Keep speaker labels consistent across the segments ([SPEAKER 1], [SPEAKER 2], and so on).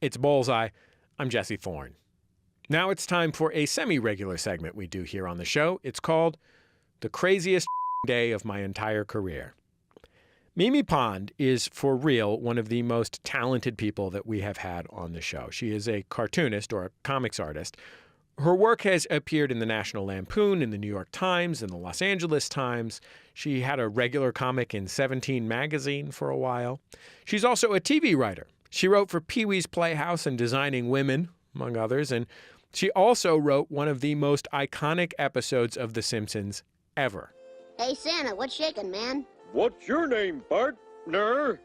[SPEAKER 1] It's Bullseye. I'm Jesse Thorn. Now it's time for a semi-regular segment we do here on the show. It's called The Craziest Day of My Entire Career. Mimi Pond is, for real, one of the most talented people that we have had on the show. She is a cartoonist or a comics artist. Her work has appeared in the National Lampoon, in the New York Times, in the Los Angeles Times. She had a regular comic in 17 magazine for a while. She's also a TV writer. She wrote for Pee-wee's Playhouse and Designing Women, among others, and she also wrote one of the most iconic episodes of The Simpsons ever.
[SPEAKER 2] Hey, Santa, what's shaking, man?
[SPEAKER 3] What's your name, partner?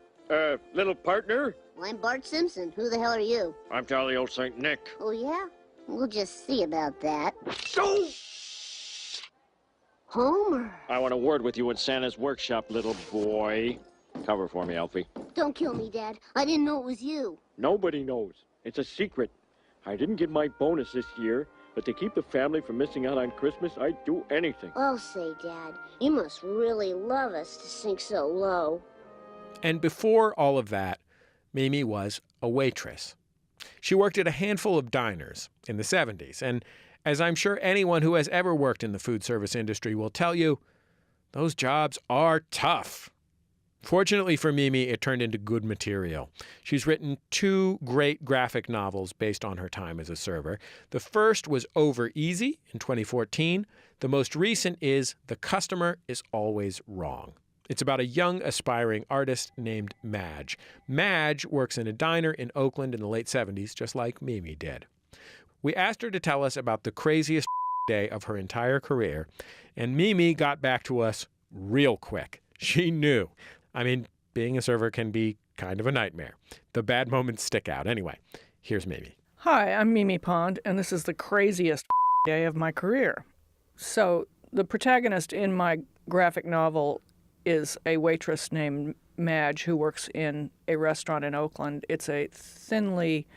[SPEAKER 3] Little partner?
[SPEAKER 2] Well, I'm Bart Simpson. Who the hell are you?
[SPEAKER 3] I'm Jolly Old Saint Nick.
[SPEAKER 2] Oh, yeah? We'll just see about that.
[SPEAKER 3] So,
[SPEAKER 2] Homer.
[SPEAKER 3] I want a word with you in Santa's workshop, little boy. Cover for me, Alfie.
[SPEAKER 2] Don't kill me, Dad. I didn't know it was you.
[SPEAKER 3] Nobody knows. It's a secret. I didn't get my bonus this year, but to keep the family from missing out on Christmas, I'd do anything.
[SPEAKER 2] I'll say, Dad, you must really love us to sink so low.
[SPEAKER 1] And before all of that, Mimi was a waitress. She worked at a handful of diners in the 70s, and as I'm sure anyone who has ever worked in the food service industry will tell you, those jobs are tough. Fortunately for Mimi, it turned into good material. She's written 2 great graphic novels based on her time as a server. The first was Over Easy in 2014. The most recent is The Customer is Always Wrong. It's about a young aspiring artist named Madge. Madge works in a diner in Oakland in the late 70s, just like Mimi did. We asked her to tell us about the craziest day of her entire career, and Mimi got back to us real quick. She knew. I mean, being a server can be kind of a nightmare. The bad moments stick out. Anyway, here's Mimi.
[SPEAKER 4] Hi, I'm Mimi Pond, and this is the craziest day of my career. So, the protagonist in my graphic novel is a waitress named Madge who works in a restaurant in Oakland. It's a thinly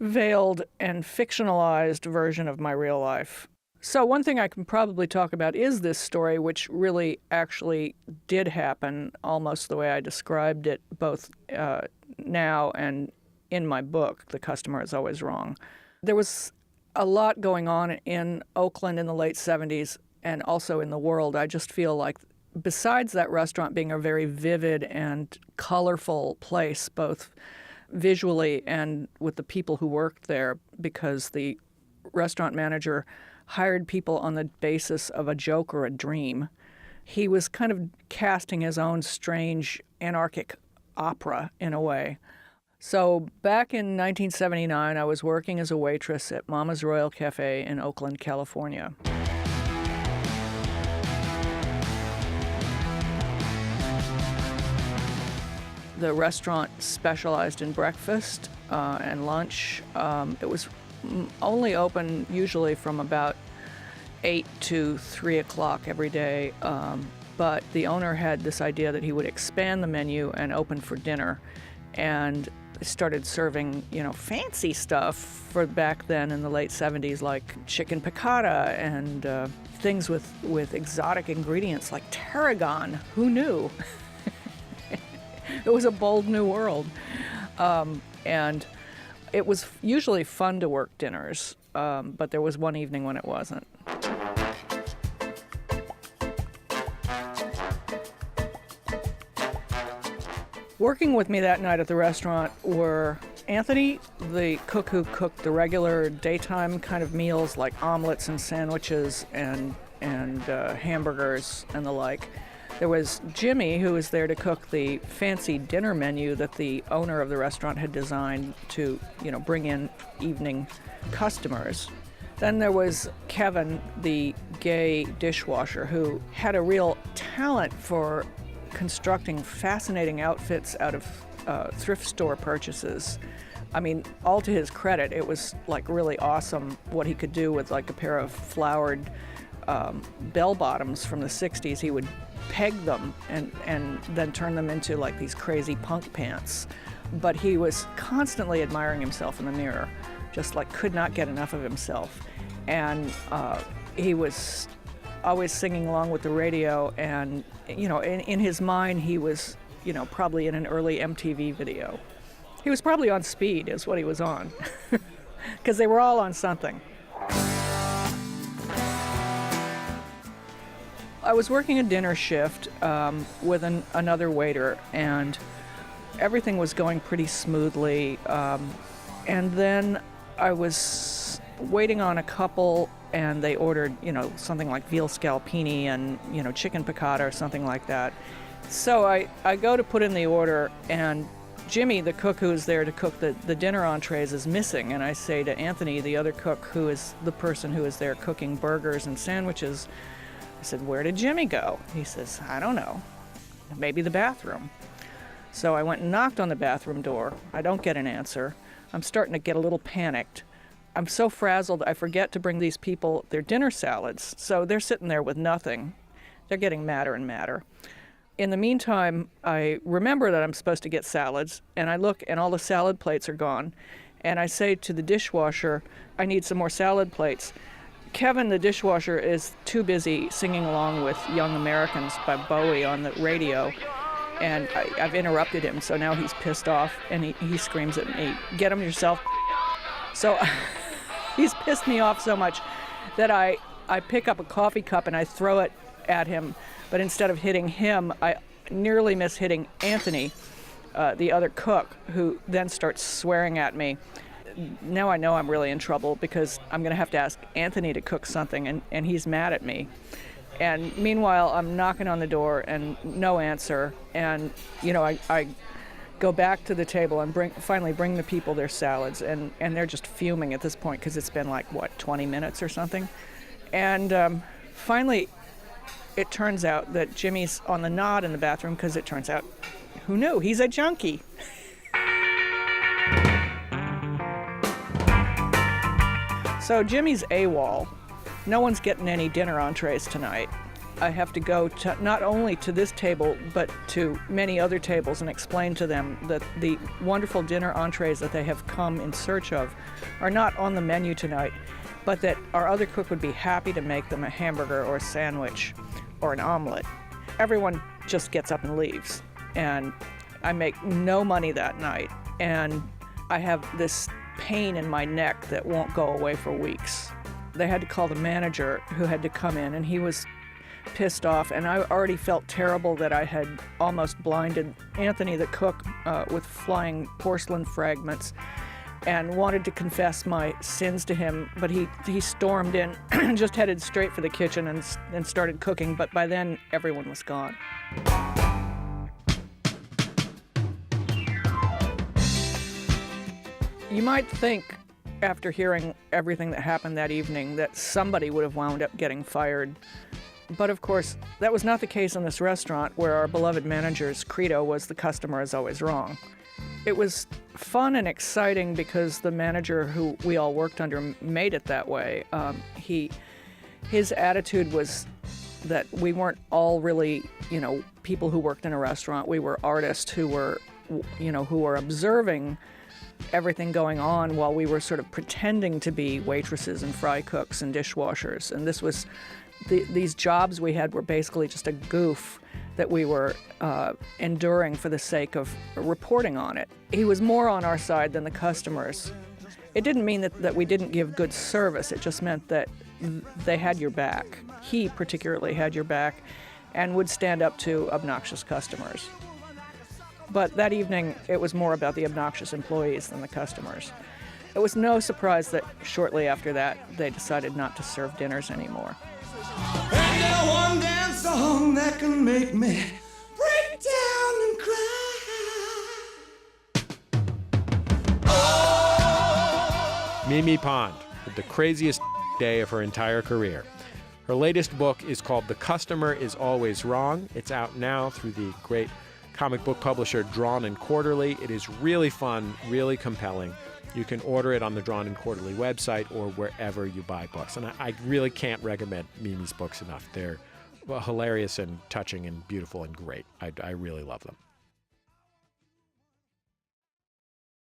[SPEAKER 4] veiled and fictionalized version of my real life. So one thing I can probably talk about is this story, which really actually did happen almost the way I described it, both now and in my book, The Customer is Always Wrong. There was a lot going on in Oakland in the late 70s and also in the world. I just feel like besides that restaurant being a very vivid and colorful place, both visually and with the people who worked there, because the restaurant manager hired people on the basis of a joke or a dream. He was kind of casting his own strange anarchic opera in a way. So back in 1979, I was working as a waitress at Mama's Royal Cafe in Oakland, California. The restaurant specialized in breakfast and lunch. It was only open usually from about 8 to 3 o'clock every day, but the owner had this idea that he would expand the menu and open for dinner, and started serving, fancy stuff for back then in the late 70s, like chicken piccata and things with exotic ingredients like tarragon. Who knew? It was a bold new world. And it was usually fun to work dinners, but there was one evening when it wasn't. Working with me that night at the restaurant were Anthony, the cook who cooked the regular daytime kind of meals like omelets and sandwiches and hamburgers and the like. There was Jimmy, who was there to cook the fancy dinner menu that the owner of the restaurant had designed to, bring in evening customers. Then there was Kevin, the gay dishwasher, who had a real talent for constructing fascinating outfits out of thrift store purchases. I mean, all to his credit, it was like really awesome what he could do with like a pair of flowered bell bottoms from the 60s. He would peg them and then turn them into like these crazy punk pants. But he was constantly admiring himself in the mirror, just like could not get enough of himself. And he was always singing along with the radio, and in his mind he was probably in an early MTV video. He was probably on speed, is what he was on, because they were all on something. I was working a dinner shift with another waiter, and everything was going pretty smoothly. And then I was waiting on a couple, and they ordered, something like veal scalpini and, chicken piccata or something like that. So I go to put in the order, and Jimmy, the cook who is there to cook the dinner entrees, is missing. And I say to Anthony, the other cook, who is the person who is there cooking burgers and sandwiches, I said, "Where did Jimmy go?" He says, "I don't know. Maybe the bathroom." So I went and knocked on the bathroom door. I don't get an answer. I'm starting to get a little panicked. I'm so frazzled, I forget to bring these people their dinner salads. So they're sitting there with nothing. They're getting madder and madder. In the meantime, I remember that I'm supposed to get salads, and I look, and all the salad plates are gone. And I say to the dishwasher, "I need some more salad plates." Kevin, the dishwasher, is too busy singing along with Young Americans by Bowie on the radio, and I've interrupted him, so now he's pissed off, and he screams at me, "Get him yourself." So he's pissed me off so much that I pick up a coffee cup and I throw it at him, but instead of hitting him, I nearly miss hitting Anthony, the other cook, who then starts swearing at me. Now I know I'm really in trouble because I'm going to have to ask Anthony to cook something, and he's mad at me. And meanwhile, I'm knocking on the door and no answer. And, I go back to the table and finally bring the people their salads, and they're just fuming at this point because it's been 20 minutes or something. And finally, it turns out that Jimmy's on the nod in the bathroom because it turns out, who knew, he's a junkie. So Jimmy's AWOL. No one's getting any dinner entrees tonight. I have to go not only to this table, but to many other tables and explain to them that the wonderful dinner entrees that they have come in search of are not on the menu tonight, but that our other cook would be happy to make them a hamburger or a sandwich or an omelet. Everyone just gets up and leaves, and I make no money that night, and I have this pain in my neck that won't go away for weeks. They had to call the manager, who had to come in, and he was pissed off, and I already felt terrible that I had almost blinded Anthony, the cook, with flying porcelain fragments, and wanted to confess my sins to him, but he stormed in, just headed straight for the kitchen and started cooking, but by then everyone was gone. You might think, after hearing everything that happened that evening, that somebody would have wound up getting fired. But of course, that was not the case in this restaurant, where our beloved manager's credo was "the customer is always wrong." It was fun and exciting because the manager who we all worked under made it that way. His attitude was that we weren't all really, people who worked in a restaurant. We were artists who were observing everything going on while we were sort of pretending to be waitresses and fry cooks and dishwashers. And this was, these jobs we had were basically just a goof that we were enduring for the sake of reporting on it. He was more on our side than the customers. It didn't mean that we didn't give good service. It just meant that they had your back. He particularly had your back and would stand up to obnoxious customers. But that evening, it was more about the obnoxious employees than the customers. It was no surprise that shortly after that, they decided not to serve dinners anymore.
[SPEAKER 5] And that one dance song that can make me break down and cry. Oh!
[SPEAKER 1] Mimi Pond had the craziest day of her entire career. Her latest book is called The Customer is Always Wrong. It's out now through the great comic book publisher Drawn and Quarterly. It is really fun, really compelling. You can order it on the Drawn and Quarterly website or wherever you buy books. And I really can't recommend Mimi's books enough. They're hilarious and touching and beautiful and great. I really love them.